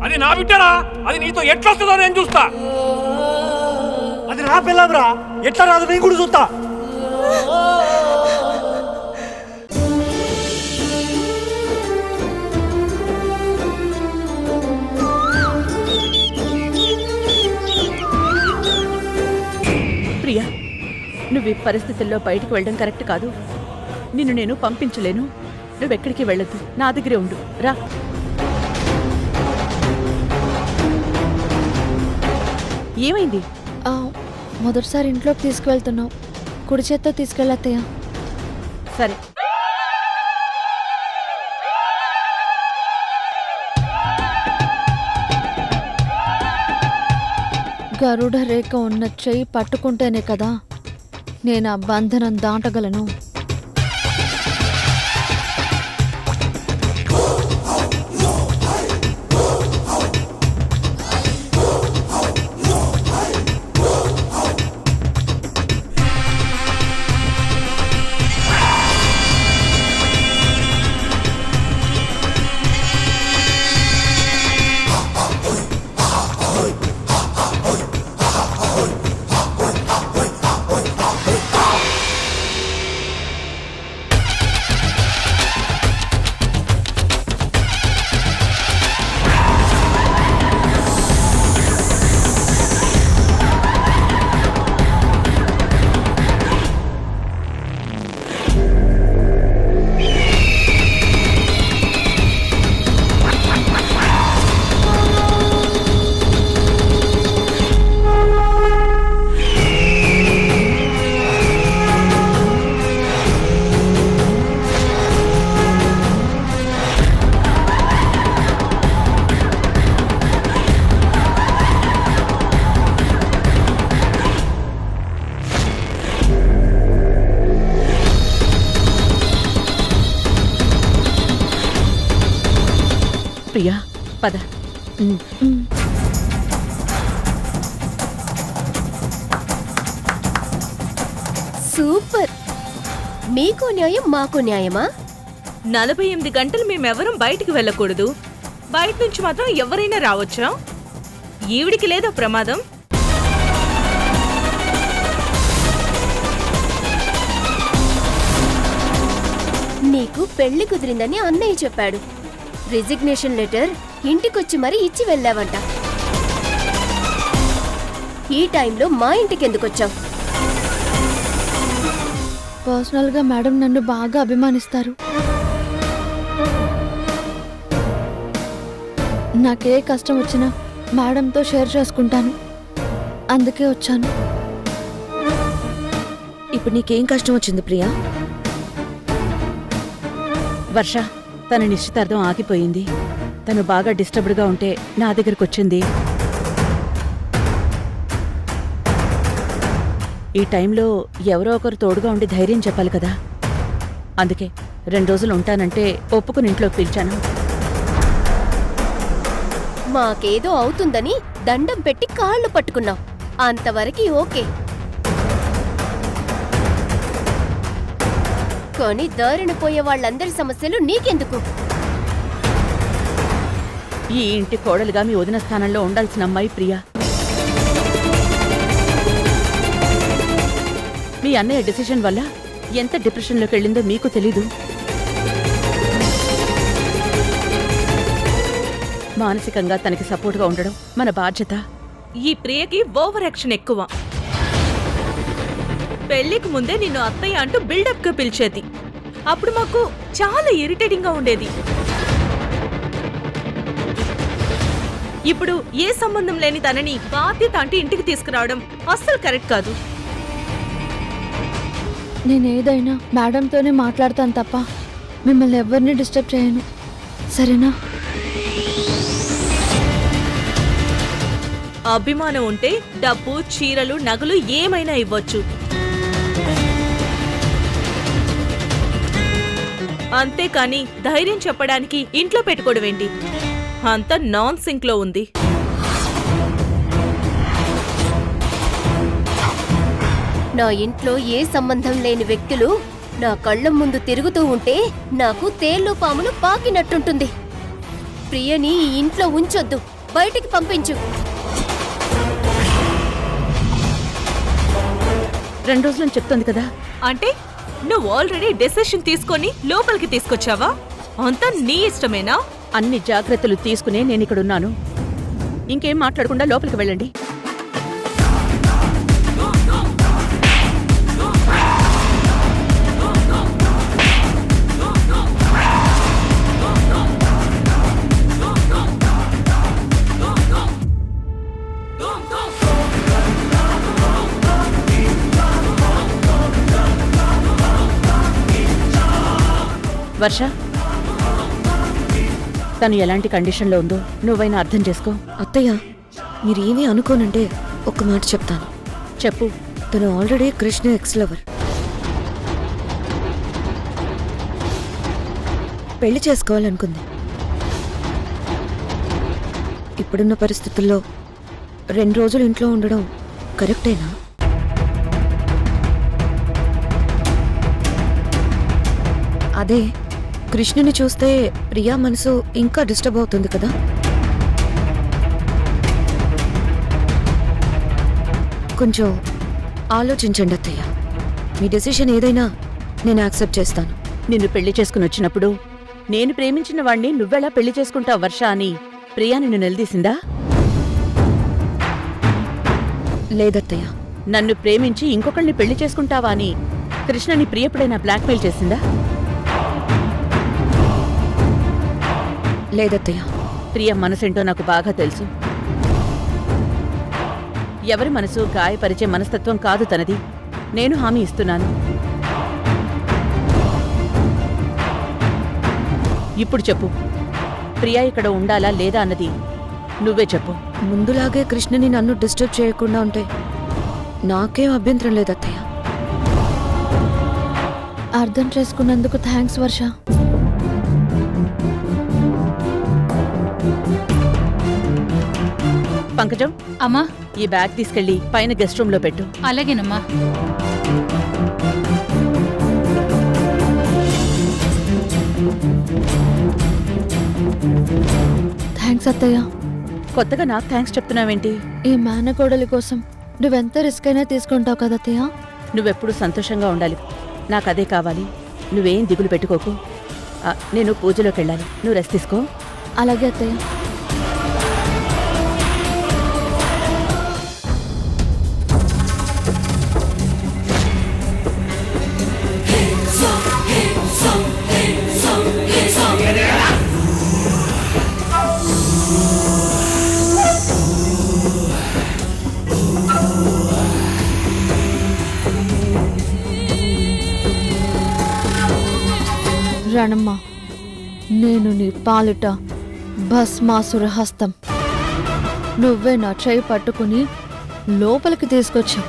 అది నా బిడ్డరా, అది నీతో ఎట్లొస్తుందో నేను చూస్తా. అది నా పిల్లరా, ఎట్లా రాదు నేను కూడా చూస్తా. ప్రియా, నువ్వు ఈ పరిస్థితుల్లో బయటికి వెళ్ళడం కరెక్ట్ కాదు. నిన్ను నేను పంపించలేను. నువ్వెక్కడికి వెళ్ళొద్దు, నా దగ్గరే ఉండు. రా. ఏమైంది? మొదటిసారి ఇంట్లోకి తీసుకువెళ్తున్నావు, కుడి చేత్తో తీసుకెళ్ళత్తయ్యా. సరే. గరుడ రేఖ ఉన్న చెయ్యి పట్టుకుంటేనే కదా నేను ఆ బంధనం దాటగలను. ప్రియా, పద. సూపర్. మీకు న్యాయం, మాకు న్యాయమా? 48 గంటలు మేమెవరం బయటికి వెళ్ళకూడదు. బయట నుంచి మాత్రం ఎవరైనా రావచ్చా? ఈవిడికి లేదా ప్రమాదం? నీకు పెళ్లి కుదిరిందని అన్నయ్య చెప్పాడు. రిజిగ్నేషన్ లెటర్ ఇంటికొచ్చి మరీ ఇచ్చి వెళ్ళావంట. ఈ టైంలో మా ఇంటికి ఎందుకొచ్చావు? పర్సనల్గా మేడం నన్ను బాగా అభిమానిస్తారు. నాకే కష్టం వచ్చినా మేడంతో షేర్ చేసుకుంటాను, అందుకే వచ్చాను. ఇప్పుడు నీకేం కష్టం వచ్చింది ప్రియా? వర్ష, తన నిశ్చితార్థం ఆగిపోయింది. తను బాగా డిస్టర్బ్డ్గా ఉంటే నా దగ్గరకు వచ్చింది. ఈ టైంలో ఎవరో ఒకరు తోడుగా ఉండి ధైర్యం చెప్పాలి కదా. అందుకే 2 రోజులు ఉంటానంటే ఒప్పుకుని ఇంట్లోకి పిలిచాను. మాకేదో అవుతుందని దండం పెట్టి కాళ్ళు పట్టుకున్నావు, అంతవరకు ఓకే. కానీ దారిన పోయే వాళ్ళందరి సమస్యలు నీకెందుకు? ఈ ఇంటి కోడలుగా మీ వదిన స్థానంలో ఉండాల్సిన అమ్మాయి ప్రియా. మీ అన్నయ్య డెసిషన్ వల్ల ఎంత డిప్రెషన్లోకి వెళ్ళిందో మీకు తెలీదు. మానసికంగా తనకి సపోర్ట్గా ఉండడం మన బాధ్యత. ఈ ప్రియకి ఓవర్ యాక్షన్ ఎక్కువ. పెళ్లికి ముందే నిన్ను అత్తయ్య అంటూ బిల్డప్ గా పిలిచేది. అప్పుడు మాకు చాలా ఇరిటేటింగ్ గా ఉండేది. ఇప్పుడు ఏ సంబంధం లేని తనని బాధ్యత అంటే ఇంటికి తీసుకురావడం అస్సలు కరెక్ట్ కాదు. నేనేదైనా మేడంతోనే మాట్లాడతాను తప్ప మిమ్మల్ని ఎవరిని డిస్టర్బ్ చేయను, సరేనా? అభిమానం ఉంటే డబ్బు, చీరలు, నగలు ఏమైనా ఇవ్వచ్చు. అంతేకాని ధైర్యం చెప్పడానికి ఇంట్లో పెట్టుకోవడమేంటి? అంత నాన్ సింక్ లో ఉంది. నా ఇంట్లో ఏ సంబంధం లేని వ్యక్తులు నా కళ్ళ ముందు తిరుగుతూ ఉంటే నాకు తేళ్లు పాములు పాకినట్టుంటుంది. ప్రియని ఈ ఇంట్లో ఉంచొద్దు, బయటికి పంపించు. 2 రోజులని చెప్తోంది కదా. అంటే నువ్వు ఆల్రెడీ డెసిషన్ తీసుకొని లోపలికి తీసుకొచ్చావా? అంతా నీ ఇష్టమేనా? అన్ని జాగ్రత్తలు తీసుకునే నేను ఇక్కడ ఉన్నాను. ఇంకేం మాట్లాడకుండా లోపలికి వెళ్ళండి. వర్ష, తను ఎలాంటి కండిషన్లో ఉందో నువ్వైనా అర్థం చేసుకో. అత్తయ్య, మీరేమీ అనుకోనంటే ఒక్క మాట చెప్తాను. చెప్పు. తను ఆల్రెడీ కృష్ణ ఎక్స్ లవర్. పెళ్లి చేసుకోవాలనుకుంది. ఇప్పుడున్న పరిస్థితుల్లో 2 రోజులు ఇంట్లో ఉండడం కరెక్టేనా? అదే కృష్ణని చూస్తే ప్రియా మనసు ఇంకా డిస్టర్బ్ అవుతుంది కదా. కొంచెం ఆలోచించండి అత్తయ్య. మీ డెసిషన్ ఏదైనా నేను యాక్సెప్ట్ చేస్తాను. నిన్ను పెళ్లి చేసుకుని వచ్చినప్పుడు నేను ప్రేమించిన వాణ్ణి నువ్వెలా పెళ్లి చేసుకుంటావు వర్ష అని ప్రియా నిన్ను నిలదీసిందా? లేదత్తయ్య. నన్ను ప్రేమించి ఇంకొకళ్ళని పెళ్లి చేసుకుంటావా అని కృష్ణని ప్రియప్పుడైనా బ్లాక్మెయిల్ చేసిందా? లేదత్తయ్య. ప్రియ మనసేంటో నాకు బాగా తెలుసు. ఎవరి మనసు గాయపరిచే మనస్తత్వం కాదు తనది. నేను హామీ ఇస్తున్నాను. ఇప్పుడు చెప్పు, ప్రియా ఇక్కడ ఉండాలా లేదా అన్నది నువ్వే చెప్పు. ముందులాగే కృష్ణని నన్ను డిస్టర్బ్ చేయకుండా ఉంటే నాకేం అభ్యంతరం లేదత్తయ్య. అర్థం చేసుకున్నందుకు థ్యాంక్స్ వర్ష. పంకజం, అమ్మా. ఈ బ్యాగ్ తీసుకెళ్లి పైన గెస్ట్ రూమ్ లో పెట్టు. అలాగేనమ్మా. థ్యాంక్స్ అత్తయ్య. కొత్తగా నాకు థ్యాంక్స్ చెప్తున్నావేంటి? ఈ మేనకోడలి కోసం నువ్వెంత రిస్క్ అయినా తీసుకుంటావు కదా అత్తయ్య. నువ్వెప్పుడు సంతోషంగా ఉండాలి. నాకదే కావాలి. నువ్వేం దిగులు పెట్టుకోకు. నేను పూజలోకి వెళ్ళాలి. నువ్వు రెస్ట్ తీసుకో. అలాగే అత్తయ్య. రణమ్మ, నేను నీ పాలిట భస్మాసుర హస్తం. నువ్వే నా చేయి పట్టుకుని లోపలికి తీసుకొచ్చావు.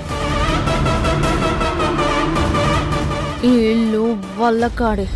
ఈ ఇల్లు వల్లకాడే.